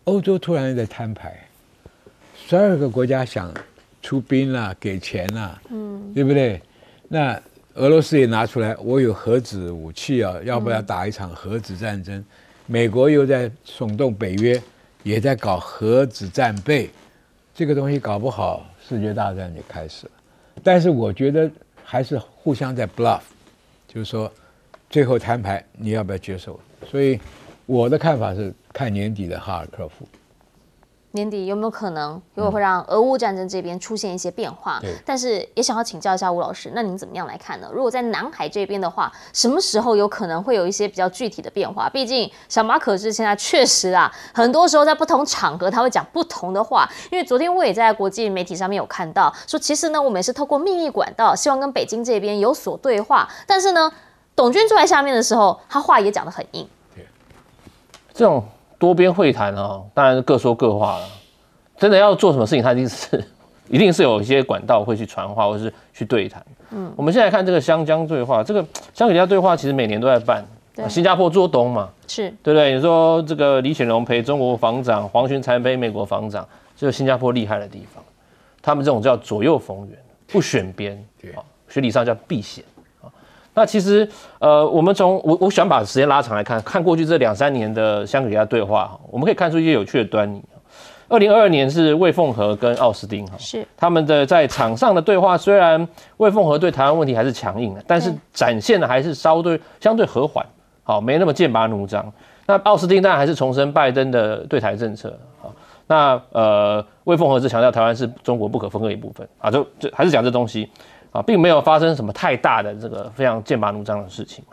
欧洲突然在摊牌，12个国家想出兵啦，给钱啦，对不对？那俄罗斯也拿出来，我有核子武器啊，要不要打一场核子战争？美国又在耸动北约，也在搞核子战备，这个东西搞不好，世界大战就开始了。但是我觉得还是互相在 bluff， 就是说最后摊牌，你要不要接受？所以我的看法是看年底的哈尔科夫。年底有没有可能，如果会让俄乌战争这边出现一些变化？但是也想要请教一下吴老师，那您怎么样来看呢？如果在南海这边的话，什么时候有可能会有一些比较具体的变化？毕竟小马可是现在确实啊，很多时候在不同场合他会讲不同的话。因为昨天我也在国际媒体上面有看到，说其实呢，我们也是透过秘密管道，希望跟北京这边有所对话。但是呢，董军坐在下面的时候，他话也讲得很硬。这种多边会谈啊，当然是各说各话了。真的要做什么事情，它一定是有一些管道会去传话，或是去对谈。我们现在看这个湘江对话，这个香格里拉对话其实每年都在办，新加坡做东嘛，是对不对？你说这个李显龙陪中国防长，黄循才陪美国防长，这是新加坡厉害的地方。他们这种叫左右逢源，不选边，学理上叫避险。那其实我们我喜欢把时间拉长来看过去这2-3年的香格里拉对话，我们可以看出一些有趣的端倪。2022年是魏凤和跟奥斯汀是他们的在场上的对话，虽然魏凤和对台湾问题还是强硬的，但是展现的还是相对和缓，好，没那么剑拔弩张。那奥斯汀当然还是重申拜登的对台政策，好，那魏凤和是强调台湾是中国不可分割一部分啊，就还是讲这东西啊，并没有发生什么太大的这个非常剑拔弩张的事情。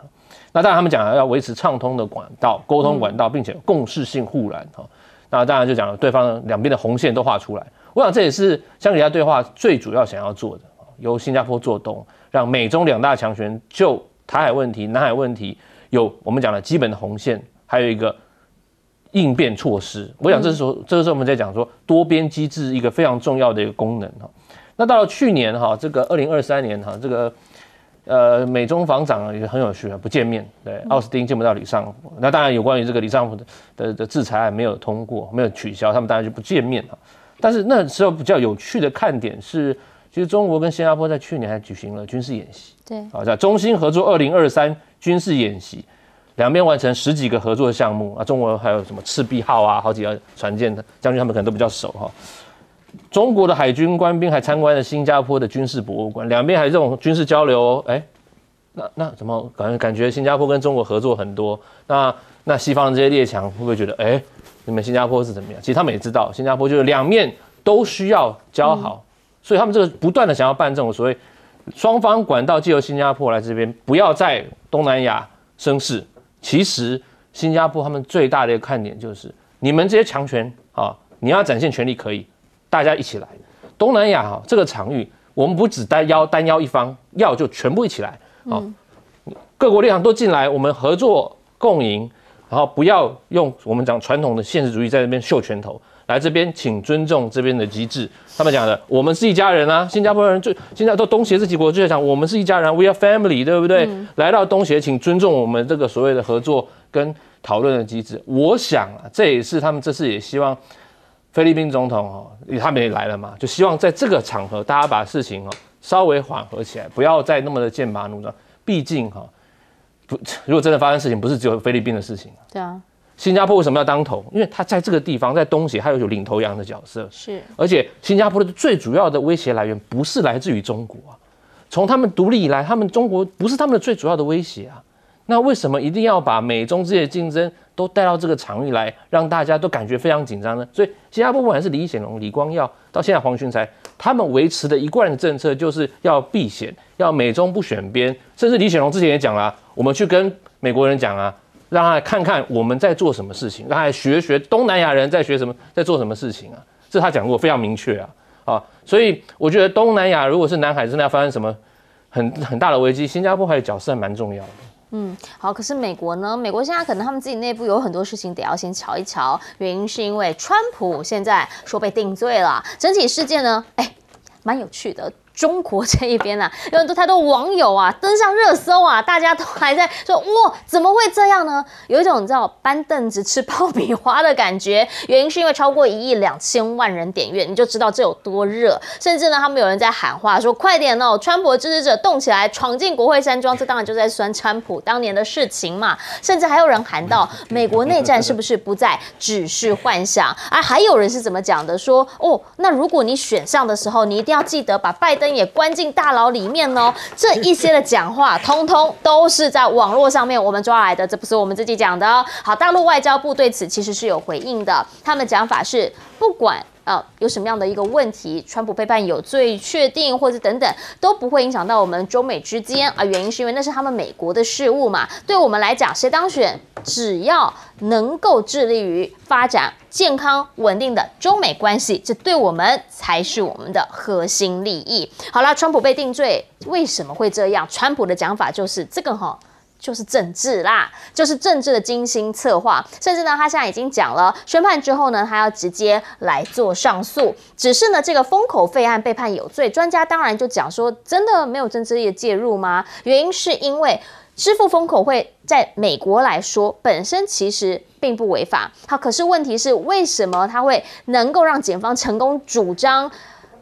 那当然他们讲要维持畅通的管道、沟通管道，并且有共识性互燃哈。那当然就讲了对方两边的红线都画出来，我想这也是香格里拉对话最主要想要做的，由新加坡做东，让美中2大强权就台海问题、南海问题有我们讲的基本的红线，还有一个应变措施。我想这是我们在讲说多边机制一个非常重要的一个功能哈。那到了去年哈，这个2023年哈，这个美中防长也很有趣啊，不见面，对，奥斯汀见不到李尚福。那当然有关于这个李尚福的制裁案没有通过，没有取消，他们当然就不见面了。但是那时候比较有趣的看点是，其实中国跟新加坡在去年还举行了军事演习，对，好，在中新合作2023军事演习，两边完成10几个合作项目啊，中国还有什么赤壁号啊，好几个船舰，将军他们可能都比较熟哈。中国的海军官兵还参观了新加坡的军事博物馆，两边还有这种军事交流哦。哎，那怎么感觉新加坡跟中国合作很多？那西方的这些列强会不会觉得，哎，你们新加坡是怎么样？其实他们也知道，新加坡就是两面都需要交好，所以他们这个不断的想要办这种所谓双方管道，借由新加坡来这边，不要在东南亚生事。其实新加坡他们最大的一个看点就是，你们这些强权啊，你要展现权力可以。大家一起来，东南亚这个场域，我们不只单邀一方，要就全部一起来，各国列强都进来，我们合作共赢，然后不要用我们讲传统的现实主义在这边秀拳头，来这边请尊重这边的机制。他们讲的，我们是一家人啊，新加坡人现在都东协这几国就在讲，我们是一家人 ，We are family， 对不对？来到东协，请尊重我们这个所谓的合作跟讨论的机制。我想啊，这也是他们这次也希望。菲律宾总统他们也来了嘛，就希望在这个场合，大家把事情稍微缓和起来，不要再那么的剑拔弩张。毕竟如果真的发生事情，不是只有菲律宾的事情。对啊。新加坡为什么要当头？因为他在这个地方，在东协，他有领头羊的角色。是。而且新加坡的最主要的威胁来源不是来自于中国啊，从他们独立以来，他们中国不是他们的最主要的威胁啊。那为什么一定要把美中之间的竞争都带到这个场域来，让大家都感觉非常紧张呢？所以新加坡不管是李显龙、李光耀，到现在黄循财，他们维持的一贯的政策就是要避险，要美中不选边。甚至李显龙之前也讲了，我们去跟美国人讲啊，让他来看看我们在做什么事情，让他来学东南亚人在学什么，在做什么事情啊。这他讲过，非常明确啊。所以我觉得东南亚如果是南海真的要发生什么很大的危机，新加坡还有角色还蛮重要的。好，可是美国呢？美国现在可能他们自己内部有很多事情得要先瞧一瞧，原因是因为川普现在说被定罪了，整体事件呢，蛮有趣的。中国这一边啊，有很多太多网友啊登上热搜啊，大家都还在说哇，怎么会这样呢？有一种你知道搬凳子吃爆米花的感觉。原因是因为超过1亿2千万人点阅，你就知道这有多热。甚至呢，他们有人在喊话说：“快点哦，川普的支持者动起来，闯进国会山庄。”这当然就在酸川普当年的事情嘛。甚至还有人喊到：“美国内战是不是不再只是幻想？”而还有人是怎么讲的？说：“哦，那如果你选上的时候，你一定要记得把拜登也关进大牢里面哦。”这一些的讲话，通通都是在网络上面我们抓来的，这不是我们自己讲的哦。好，大陆外交部对此其实是有回应的，他们讲法是不管有什么样的一个问题，川普被判有罪确定或者等等，都不会影响到我们中美之间啊。原因是因为那是他们美国的事务嘛。对我们来讲，谁当选，只要能够致力于发展健康稳定的中美关系，这对我们才是我们的核心利益。好啦，川普被定罪，为什么会这样？川普的讲法就是这个就是政治啦，就是政治的精心策划。甚至呢，他现在已经讲了，宣判之后呢，他要直接来做上诉。只是呢，这个封口费案被判有罪，专家当然就讲说，真的没有政治力的介入吗？原因是因为支付封口费在美国来说，本身其实并不违法。好，可是问题是，为什么他会能够让检方成功主张？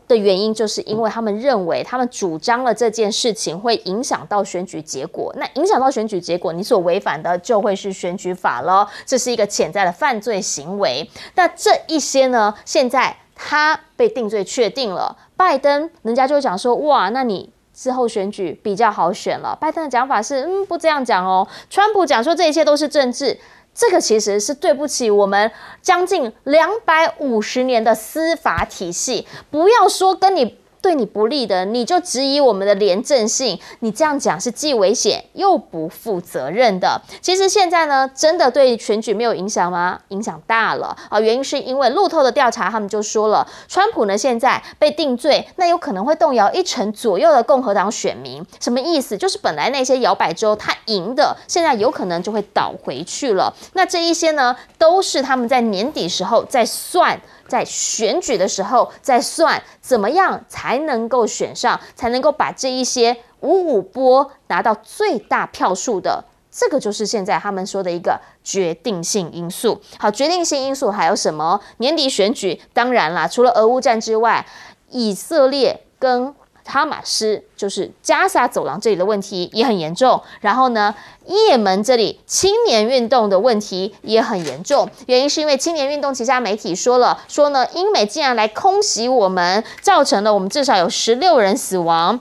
的原因就是因为他们认为，他们主张了这件事情会影响到选举结果。那影响到选举结果，你所违反的就会是选举法了，这是一个潜在的犯罪行为。那这一些呢，现在他被定罪确定了，拜登人家就讲说，哇，那你之后选举比较好选了。拜登的讲法是，不这样讲哦。川普讲说这一切都是政治。这个其实是对不起我们将近250年的司法体系，不要说对你不利的，你就质疑我们的廉政性，你这样讲是既危险又不负责任的。其实现在呢，真的对选举没有影响吗？影响大了啊！原因是因为路透的调查，他们就说了，川普呢现在被定罪，那有可能会动摇1成左右的共和党选民。什么意思？就是本来那些摇摆州他赢的，现在有可能就会倒回去了。那这一些呢，都是他们在年底时候在算。在选举的时候，在算怎么样才能够选上，才能够把这一些5-5波拿到最大票数的。这个就是现在他们说的一个决定性因素。好，决定性因素还有什么？年底选举，当然啦，除了俄乌战之外，以色列跟哈马斯就是加沙走廊这里的问题也很严重。然后呢，也门这里青年运动的问题也很严重。原因是因为青年运动旗下媒体说呢，英美竟然来空袭我们，造成了我们至少有16人死亡。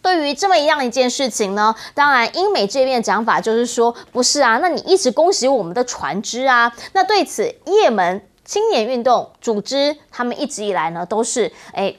对于这么一件事情呢，当然英美这边的讲法就是说，不是啊，那你一直攻击我们的船只啊。那对此，也门青年运动组织他们一直以来呢都是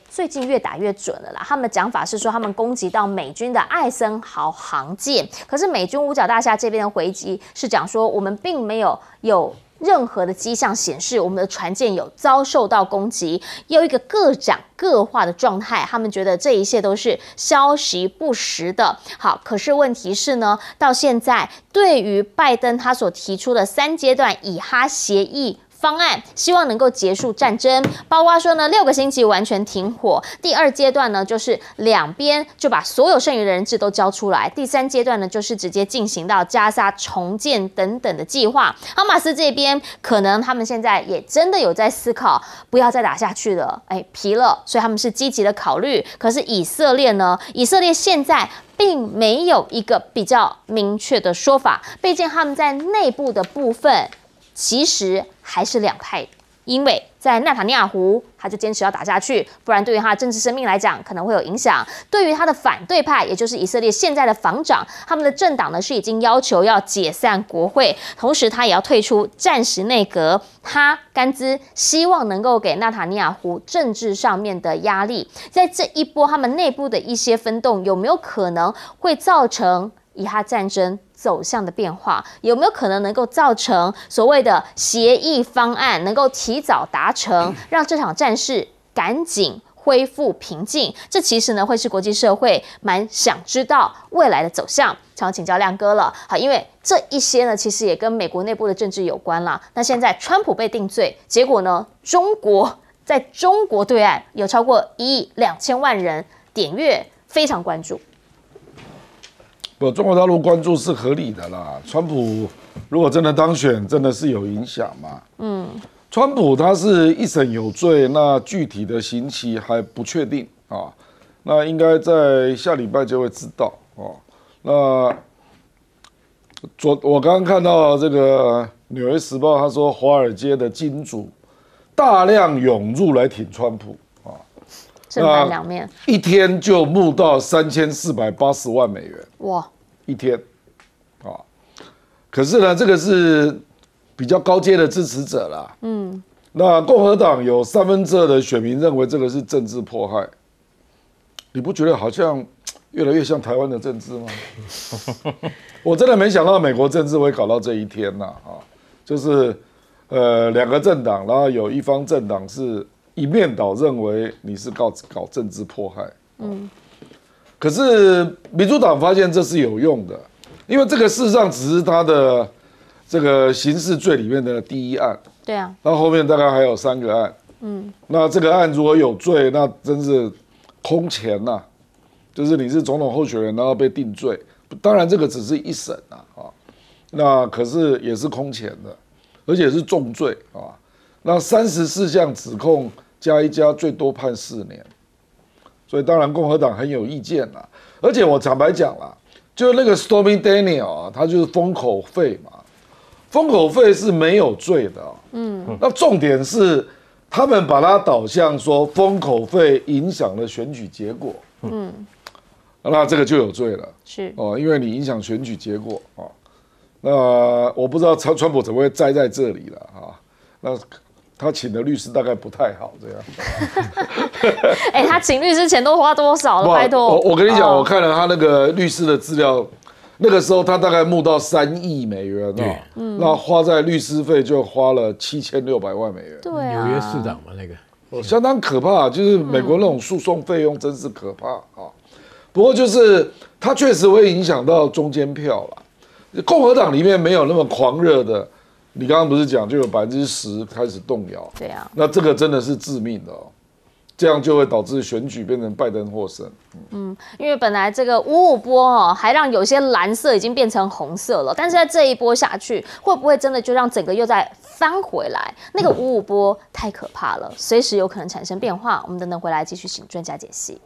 最近越打越准了啦。他们的讲法是说，他们攻击到美军的艾森豪航舰，可是美军五角大厦这边的回击是讲说，我们并没有任何的迹象显示我们的船舰有遭受到攻击，有一个各讲各话的状态。他们觉得这一切都是消息不实的。好，可是问题是呢，到现在对于拜登他所提出的3阶段以哈协议方案，希望能够结束战争，包括说呢6个星期完全停火。第2阶段呢，就是两边就把所有剩余的人质都交出来。第3阶段呢，就是直接进行到加沙重建等等的计划。哈马斯这边可能他们现在也真的有在思考，不要再打下去了，疲了，所以他们是积极的考虑。可是以色列呢？以色列现在并没有一个比较明确的说法，毕竟他们在内部的部分其实还是两派，因为在纳塔尼亚胡他就坚持要打下去，不然对于他的政治生命来讲可能会有影响。对于他的反对派，也就是以色列现在的防长，他们的政党呢是已经要求要解散国会，同时他也要退出暂时内阁。他甘兹希望能够给纳塔尼亚胡政治上面的压力。在这一波他们内部的一些分动，有没有可能会造成以哈战争走向的变化？有没有可能能够造成所谓的协议方案能够提早达成，让这场战事赶紧恢复平静？这其实呢会是国际社会蛮想知道未来的走向。想要请教亮哥了，好，因为这一些呢其实也跟美国内部的政治有关啦。那现在川普被定罪，结果呢在中国对岸有超过1亿2千万人点阅，非常关注。中国大陆关注是合理的啦。川普如果真的当选，真的是有影响嘛？川普他是一审有罪，那具体的刑期还不确定啊。那应该在下礼拜就会知道哦。那我刚刚看到这个《纽约时报》，他说华尔街的金主大量涌入来挺川普啊，正反两面，一天就募到3480万美元，哇！一天，啊，可是呢，这个是比较高阶的支持者啦。那共和党有2/3的选民认为这个是政治迫害，你不觉得好像越来越像台湾的政治吗？我真的没想到美国政治会搞到这一天呐！就是2个政党，然后有一方政党是一面倒认为你是搞政治迫害。可是民主党发现这是有用的，因为这个事实上只是他的这个刑事罪里面的第一案。对啊，那后面大概还有3个案。那这个案如果有罪，那真是空前呐！就是你是总统候选人，然后被定罪，当然这个只是一审啊，那可是也是空前的，而且是重罪啊。那34项指控加一加，最多判4年。所以当然共和党很有意见啦，而且我坦白讲啦，就那个 Stormy Daniel 啊，他就是封口费嘛，封口费是没有罪的。那重点是他们把它导向说封口费影响了选举结果。那这个就有罪了。是哦，因为你影响选举结果啊。那我不知道川普怎么会栽在这里了啊？那他请的律师大概不太好，这样。他请律师钱都花多少了？拜托，我跟你讲，我看了他那个律师的资料，那个时候他大概募到3亿美元哦，那花在律师费就花了7600万美元。对啊，纽约市长嘛那个，相当可怕，就是美国那种诉讼费用真是可怕啊。不过就是它确实会影响到中间票啦，共和党里面没有那么狂热的。你刚刚不是讲就有10%开始动摇？对啊，那这个真的是致命的哦。这样就会导致选举变成拜登获胜。因为本来这个5-5波哦，还让有些蓝色已经变成红色了，但是在这一波下去，会不会真的就让整个又再翻回来？那个5-5波太可怕了，随时有可能产生变化。我们等等回来继续请专家解析。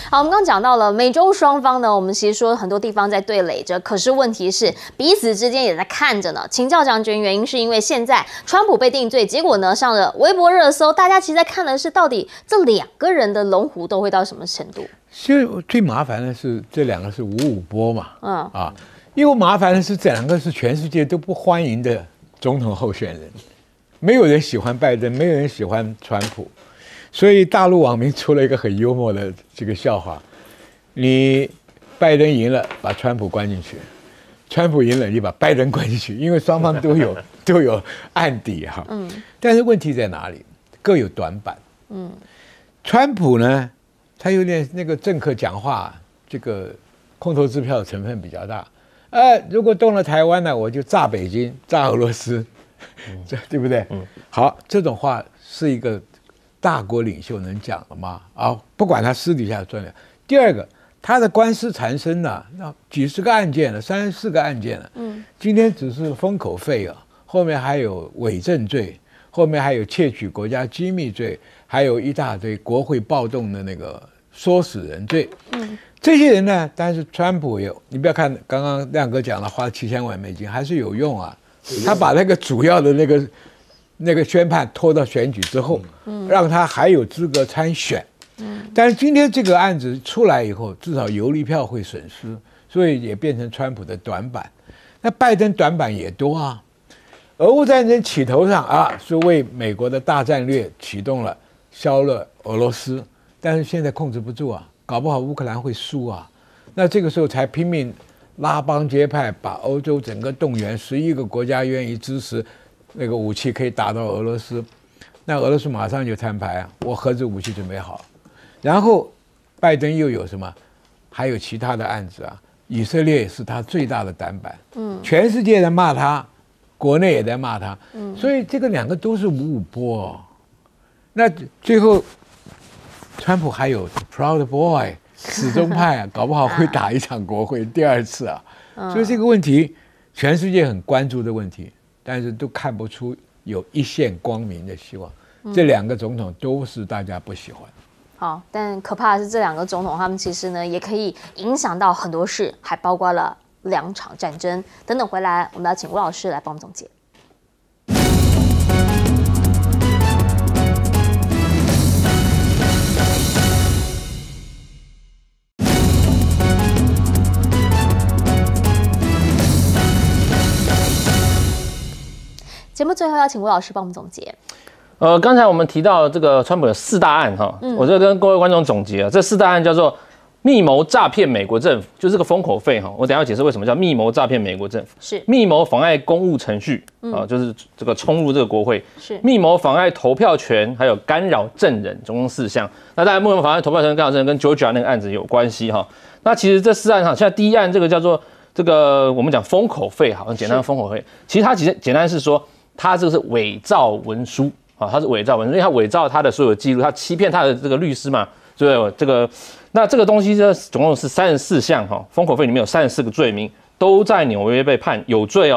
好，我们刚刚讲到了美中双方呢，我们其实说很多地方在对垒着，可是问题是彼此之间也在看着呢。请教将军，原因是因为现在川普被定罪，结果呢上了微博热搜，大家其实在看的是到底这两个人的龙虎斗会到什么程度？其实最麻烦的是这两个是5-5波嘛，因为麻烦的是这两个是全世界都不欢迎的总统候选人，没有人喜欢拜登，没有人喜欢川普。所以大陆网民出了一个很幽默的这个笑话：你拜登赢了，把川普关进去；川普赢了，你把拜登关进去，因为双方都有案底哈。但是问题在哪里？各有短板。川普呢，他有点那个政客讲话，这个空头支票的成分比较大。如果动了台湾呢，我就炸北京、炸俄罗斯，对不对？好，这种话是一个大国领袖能讲的吗？不管他私底下赚了。第二个，他的官司缠身了，那几十个案件了，34个案件了。今天只是封口费后面还有伪证罪，后面还有窃取国家机密罪，还有一大堆国会暴动的那个唆使人罪。这些人呢，但是川普有，你不要看刚刚亮哥讲了，花7000万美金还是有用啊。他把那个主要的那个宣判拖到选举之后，让他还有资格参选。但是今天这个案子出来以后，至少游离票会损失，所以也变成川普的短板。那拜登短板也多啊。俄乌战争起头上是为美国的大战略启动了，削弱俄罗斯，但是现在控制不住搞不好乌克兰会输那这个时候才拼命拉帮结派，把欧洲整个动员，11个国家愿意支持那个武器可以打到俄罗斯，那俄罗斯马上就摊牌我核子武器准备好。然后拜登又有什么？还有其他的案子以色列是他最大的短板，全世界在骂他，国内也在骂他，所以这个两个都是5-5波那最后川普还有 Proud Boy 死忠派搞不好会打一场国会第2次所以这个问题全世界很关注的问题，但是都看不出有一线光明的希望。这两个总统都是大家不喜欢。好，但可怕的是这两个总统，他们其实呢也可以影响到很多事，还包括了2场战争等等。回来我们要请吴老师来帮我们总结。节目最后要请吴老师帮我们总结。刚才我们提到这个川普的4大案我就跟各位观众总结这4大案叫做密谋诈骗美国政府，就是这个封口费我等一下要解释为什么叫密谋诈骗美国政府，是密谋妨碍公务程序就是这个冲入这个国会，是密谋妨碍投票权，还有干扰证人，总共4项。那当然密谋妨碍投票权、干扰证人跟 Georgia 那个案子有关系那其实这4案现在第一案这个叫做这个我们讲封口费很简单的封口费，其实它简单是说它这个是伪造文书他是伪造文书，因为他伪造他的所有记录，他欺骗他的这个律师嘛，所以那这个东西呢，总共是34项封口费里面有34个罪名，都在纽约被判有罪